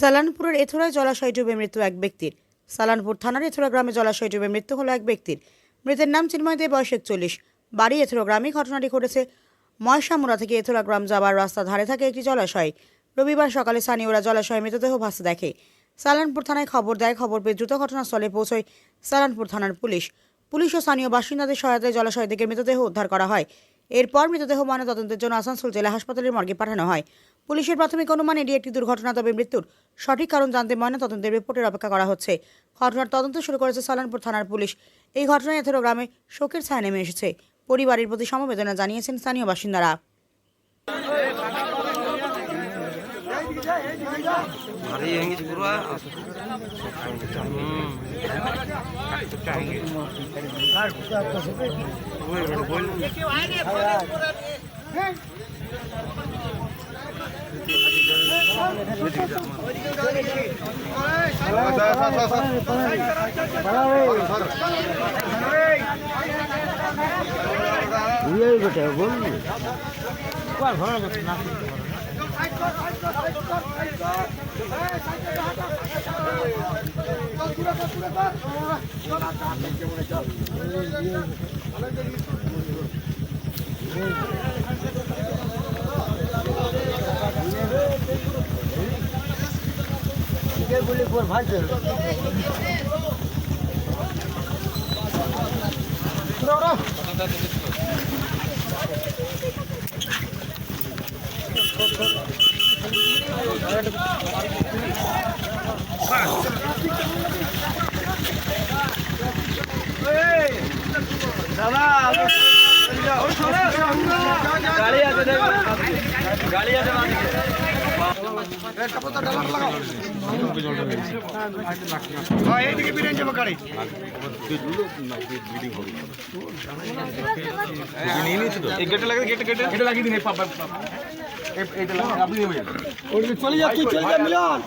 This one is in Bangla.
সালানপুরের এথোরায় জলাশয় ডুবে মৃত্যু এক ব্যক্তির। সালানপুর থানার এথোরা গ্রামে জলাশয় ডুবে মৃত্যু হলো এক ব্যক্তির। মৃতের নাম চিন্ময় দে, বয়স 41, বাড়ি এথোরা গ্রামে। ঘটনাটি ঘটেছে ময়সামুড়া থেকে এথোরা গ্রাম যাবার রাস্তা ধারে থাকে একটি জলাশয়। রবিবার সকালে স্থানীয়রা জলাশয়ে মৃতদেহ ভাসতে দেখে। সালানপুর থানায় খবর দেয়। খবর পেয়ে দ্রুত ঘটনাস্থলে পৌঁছয় সালানপুর থানার পুলিশ ও স্থানীয় বাসিন্দাদের সহায়তায় জলাশয় থেকে মৃতদেহ উদ্ধার করা হয়। এরপর মৃতদেহ ময়নাতদন্তের জন্য আসানসোল জেলা হাসপাতালের মর্গে পাঠানো হয়। পুলিশের প্রাথমিক অনুমান এটি একটি দুর্ঘটনা, তবে মৃত্যুর সঠিক কারণ জানতে ময়নাতদন্তের রিপোর্টের অপেক্ষা করা হচ্ছে। ঘটনার তদন্ত শুরু করেছে সালানপুর থানার পুলিশ। এই ঘটনায় এথেরো গ্রামে শোকের ছায়া নেমে এসেছে। পরিবারের প্রতি সমবেদনা জানিয়েছেন স্থানীয় বাসিন্দারা। গাড়ি আছে চলে যাচ্ছি মিলন